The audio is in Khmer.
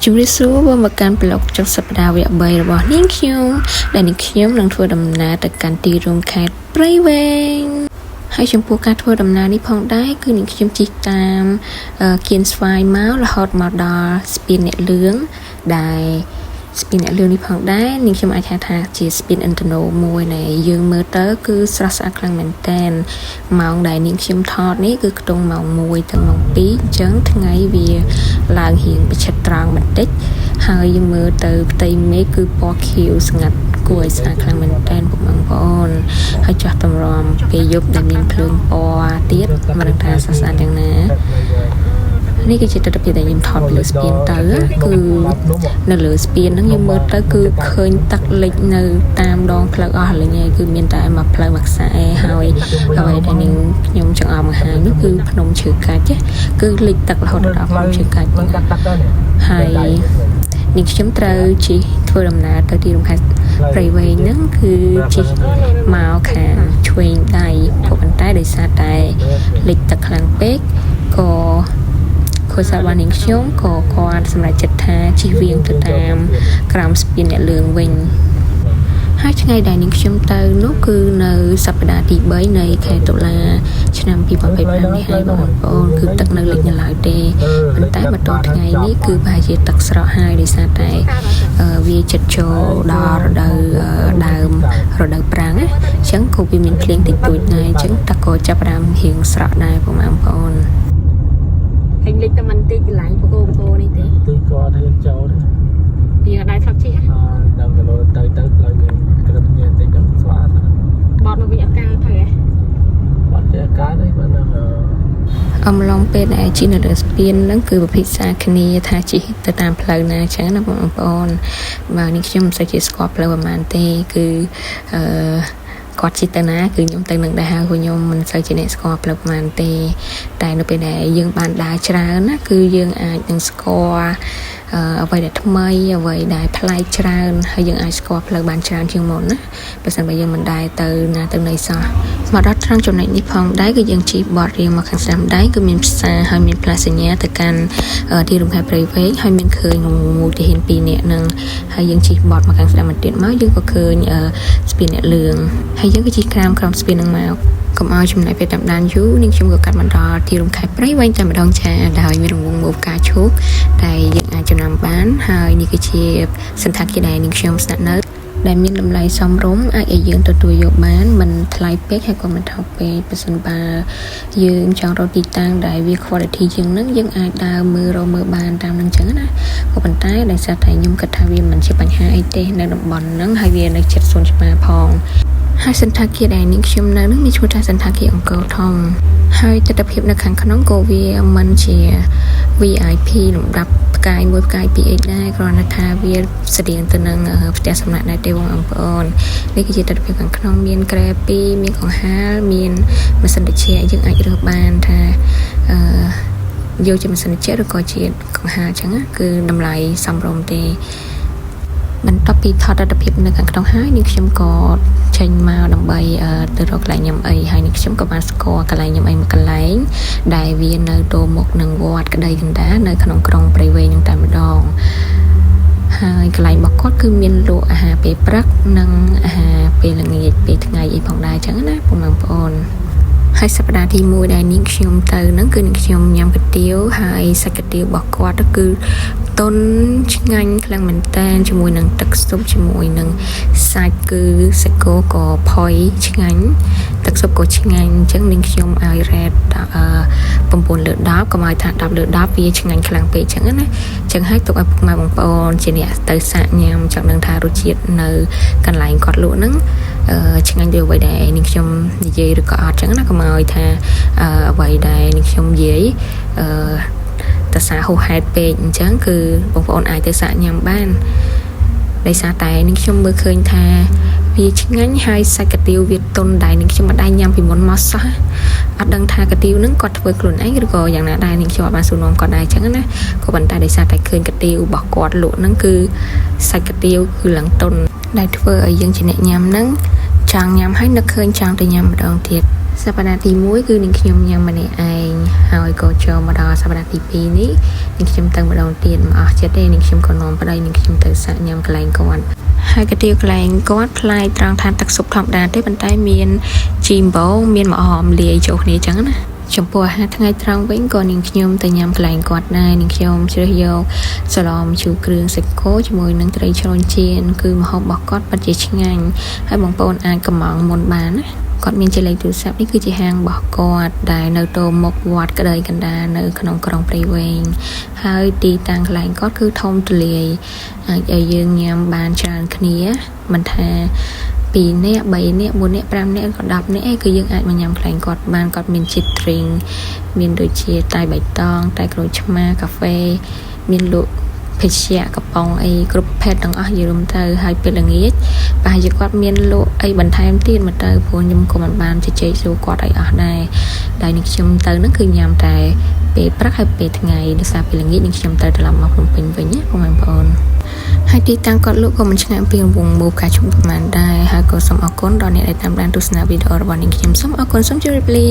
ជំរាបសួរមកកាន់ប្លុកចុងសប្តាហ៍វគ្គ3របស់នាងខ្ញុំដែលនាងខ្ញុំនឹងធ្វើដំណើរទៅកាន់ទីរួមខេត្តព្រៃវែងហើយចំពោះការធ្វើដំណើរនេះផងដែរគឺនាងខ្ញុំជិះតាមគៀនស្វាយមករហូតមកដល់ស្ពានអ្នកលឿងដែលស្ពានអ្នកលឿងនេះផងដែរនាងខ្ញុំអាចហៅថាជាស្ពានឥន្ធនោមួយដែលយើងមើលទៅគឺស្រស់ស្អាតខ្លាំងមែនតើម៉ោងដែលនាងខ្ញុំថតនេះគឺខ្ទង់ម៉ោង1ទៅម៉ោង2អញ្ចឹងថ្ងៃវាឡើងរៀងប្រឆិតត្រង់បន្តិចហើយយើងមើលទៅផ្ទៃមេឃគឺពណ៌ខៀវស្ងាត់គួរឲ្យស្អាតខ្លាំងមែនតើបងប្អូនហើយចាស់តម្រាំពេលយប់ដែលមានភ្លើងពណ៌ទៀតមិនដឹងថាស្អាតយ៉ាងណានេះគឺជាទស្សនវិជ្ជាដែលខ្ញុំថតពីលើស្ពានទៅគឺនៅលើស្ពានហ្នឹងខ្ញុំមើលទៅគឺឃើញទឹកលិចនៅតាមដងផ្លូវអស់លេងហើយគឺមានតែមួយផ្លូវមួយខ្សែហើយអ្វីដែលខ្ញុំចង់អមបង្ហាញនោះគឺភ្នំឈើកាច់គឺលិចទឹករហូតដល់ភ្នំឈើកាច់ហើយនាងខ្ញុំត្រូវជិះធ្វើដំណើរទៅទីរួមខេត្តព្រៃវែងហ្នឹងគឺជិះមកខាងឆ្វេងដៃប៉ុន្តែដោយសារតែលិចទឹកខ្លាំងពេកក៏ខូចសាបាននាងខ្ញុំក៏គាត់សម្រេចចិត្តថាជិះវៀងទៅតាមក្រោមស្ពានអ្នកលឿងវិញហើយថ្ងៃដែលនាងខ្ញុំទៅនោះគឺនៅសប្តាហ៍ទី3នៃខែតុលាឆ្នាំ2025នេះហើយបងប្អូនគឺទឹកនៅលិចនៅឡើយទេប៉ុន្តែមកដល់ថ្ងៃនេះគឺប្រហែលជាទឹកស្រកហើយដោយសារតែវាជិតចូលដល់រដូវដើមរដូវប្រាំងអញ្ចឹងក៏វាមានភ្លៀងតិចតួចដែរអញ្ចឹងទឹកក៏ចាប់ផ្ដើមរៀងស្រកដែរបងប្អូនហើយលិចតែមិនតិចកន្លែងបកគោនេះទេទីគាត់ហ៊ានចូលទេវាដែរស្លាប់ជិះដល់គីឡូទៅផ្លូវវាក្រឹបញ៉ាំតិចដល់ស្វាតបត់មកវិញអកាទៅហ៎បត់ទៅអកាទេបើនឹងអំឡុងពេលដែលជិះនៅលើស្ពានហ្នឹងគឺពិភាក្សាគ្នាថាជិះទៅតាមផ្លូវណាចឹងណាបងប្អូនបើនេះខ្ញុំមិនសូវជាស្គាល់ផ្លូវប្រហែលទេគឺគាត់ជិះទៅណាគឺខ្ញុំទៅនឹងដែរហើយខ្ញុំមិនសូវជាអ្នកស្គាល់ផ្លូវប្រហែលទេតែនៅពេលដែលយើងបានដើរច្រើនណាគឺយើងអាចនឹងស្គាល់អ្វីដែលថ្មីអ្វីដែលប្លែកច្រើនហើយយើងអាចស្គាល់ផ្លូវបានច្រើនជាងមុនណាបើមិនបើយើងមិនដែរទៅណាទៅណីសោះមកដល់ត្រង់ចំណុចនេះផងដែរគឺយើងជិះបត់រៀងមកខាងស្ដាំដៃគឺមានផ្សារហើយមានផ្លាកសញ្ញាទៅកាន់ទីរួមខេត្តព្រៃវែងហើយមានឃើញមួយទាហាន2នាក់នឹងហើយយើងជិះបត់មកខាងស្ដាំបន្តិចមកយើងក៏ឃើញស្ពានអ្នកលឿងហើយយើងក៏ជិះក្រោមស្ពាននឹងមកកុំឲ្យចំណាយពេលតាមដានយូរនាងខ្ញុំក៏កាត់មកដល់ទីរួមខេត្តព្រៃវែងតែម្ដងចាដោយមានរង្វង់ម៉ូផ្កាឈូកដែលយើងអាចចំណាំបានហើយនេះគឺជាសន្តាគារដែលនាងខ្ញុំស្នាក់នៅដែលមានតម្លៃសមរម្យអាចឲ្យយើងទទួលយកបានមិនថ្លៃពេកហើយក៏មិនថោកពេកបើសិនបើយើងចង់រកទីតាំងដែលវា quality ជាងហ្នឹងយើងអាចដើរមើលបានតាមហ្នឹងចឹងណាក៏ប៉ុន្តែដោយសារតែខ្ញុំគិតថាវាមិនជាបញ្ហាអីទេនៅតំបន់ហ្នឹងហើយវានៅជិតសួនច្បារផងហើយសន្តាគារដែលនាងខ្ញុំនៅនឹងមានឈ្មោះថាសន្តាគារអង្គរធំហើយទិដ្ឋភាពនៅខាងក្នុងក៏វាមិនជា VIP លំដាប់ផ្កាយ1ផ្កាយ2 x ដែរគ្រាន់តែថាវាស្តៀងទៅនឹងផ្ទះសំណាក់ដែរទេបងប្អូននេះគឺជាទិដ្ឋភាពខាងក្នុងមានក្រែ2មានកង្ហារមានម៉ាស៊ីនត្រជាក់យើងអាចរើសបានថាយកជាម៉ាស៊ីនត្រជាក់ឬក៏ជាកង្ហារអញ្ចឹងគឺតម្លៃសមរម្យទេបន្ទាប់ពីថតទស្សនវិជ្ជានៅខាងក្នុងហើយនាងខ្ញុំក៏ចេញមកដើម្បីទៅរកកន្លែងញ៉ាំអីហើយនាងខ្ញុំក៏បានស្គាល់កន្លែងញ៉ាំអីមួយកន្លែងដែលវានៅទល់មុខនឹងវត្តក្តីកណ្ដាលនៅក្នុងក្រុងព្រៃវែងនឹងតែម្ដងហើយកន្លែងរបស់គាត់គឺមានលក់អាហារពេលព្រឹកនិងអាហារពេលល្ងាចពេលថ្ងៃអីផងដែរអញ្ចឹងណាបងប្អូនហើយសប្តាហ៍ទី1ដែលនាងខ្ញុំទៅហ្នឹងគឺនាងខ្ញុំញ៉ាំកាទៀវហើយសាច់កាទៀវរបស់គាត់គឺតុនឆ្ងាញ់ខ្លាំងមែនតើជាមួយនឹងទឹកស៊ុបជាមួយនឹងសាច់គឺសាច់គោក៏ផុយឆ្ងាញ់ទឹកស៊ុបក៏ឆ្ងាញ់អញ្ចឹងនាងខ្ញុំឲ្យរ៉េត9 លើ 10កុំឲ្យថា10 លើ 10វាឆ្ងាញ់ខ្លាំងពេកអញ្ចឹងណាអញ្ចឹងហើយទុកឲ្យពុកម៉ែបងប្អូនជាអ្នកទៅសាកញ៉ាំចង់ដឹងថារសជាតិនៅកន្លែងគាត់លក់ហ្នឹងឆ្ងាញ់ដូចអ្វីដែលនាងខ្ញុំនិយាយឬក៏អត់អញ្ចឹងណាកុំឲ្យថាអ្វីដែលនាងខ្ញុំនិយាយតសារហូរហេតុពេកអញ្ចឹងគឺបងប្អូនអាចទៅសាកញ៉ាំបានដោយសារតែនាងខ្ញុំមើលឃើញថាវាឆ្ងាញ់ហើយសាច់កាទៀវវាទន់ដែរនាងខ្ញុំមិនដែរញ៉ាំពីមុនមកសោះអត់ដឹងថាកាទៀវហ្នឹងគាត់ធ្វើខ្លួនឯងឬក៏យ៉ាងណាដែរនាងខ្ញុំអត់បានសួរនាំគាត់ដែរអញ្ចឹងណាក៏ប៉ុន្តែដោយសារតែឃើញកាទៀវរបស់គាត់លក់ហ្នឹងគឺសាច់កាទៀវគឺឡើងទន់ដែលធ្វើឲ្យយើងជាអ្នកញ៉ាំហ្នឹងចង់ញ៉ាំហើយនឹកឃើញចង់ទៅញ៉ាំម្ដងទៀត ហ សប្តាហ៍ទី1គឺនាងខ្ញុំញ៉ាំម្នាក់ឯងហើយក៏ចូលមកដល់សប្តាហ៍ទី2នេះនាងខ្ញុំទៅម្ដងទៀតមកអស់ចិត្តទេនាងខ្ញុំក៏នាំប្តីនាងខ្ញុំទៅសាកញ៉ាំកន្លែងគាត់ហើយកាទៀវកន្លែងគាត់ផ្លាយត្រង់ថាទឹកស៊ុបធម្មតាទេប៉ុន្តែមានជីម្បូរមានម្អមលាយចូលគ្នាអញ្ចឹងណាចំពោះអាហារថ្ងៃត្រង់វិញក៏នាងខ្ញុំទៅញ៉ាំកន្លែងគាត់ដែរនាងខ្ញុំជ្រើសយកសាឡមជូរគ្រឿងសាច់គោជាមួយនឹងត្រីជ្រូញចៀនគឺម្ហូបរបស់គាត់ពិតជាឆ្ងាញ់ហើយបងប្អូនអាចកំងមុនបានណាគាត់មានជាលេខទូរស័ព្ទនេះគឺជាហាងរបស់គាត់ដែលនៅទៅមុខវត្តក្តីកណ្ដាលនៅក្នុងក្រុងព្រៃវែងហើយទីតាំងកន្លែងគាត់គឺធំទូលាយអាចឲ្យយើងញ៉ាំបានច្រើនគ្នាមិនថា2នាក់3នាក់4នាក់5នាក់ក៏10នាក់គឺយើងអាចមកញ៉ាំកន្លែងគាត់បានគាត់មានជាតិ drink មានដូចជាតែបៃតងតែក្រូចឆ្មាកាហ្វេមានលក់ភេសជ្ជៈកំប៉ុងអីគ្រប់ប្រភេទទាំងអស់យល់ទៅហើយពេលល្ងាចប្រហែលជាគាត់មានលក់អីបន្ថែមទៀតមកទៅព្រោះខ្ញុំក៏មិនបានជជែកសួរគាត់ឲ្យអស់ដែរដែលនេះខ្ញុំទៅហ្នឹងគឺញ៉ាំតែពេលព្រឹកហើយពេលថ្ងៃដោយសារពេលល្ងាចនេះខ្ញុំទៅត្រឡប់មកភ្នំពេញវិញណាបងប្អូនហើយទីតាំងគាត់លក់ក៏មិនឆ្ងាយពីរង្វង់មូកាឈុំប្រហែលដែរហើយក៏សូមអរគុណដល់អ្នកដែលតាមដានទស្សនាវីដេអូរបស់នាងខ្ញុំសូមអរគុណសូមជម្រាបលា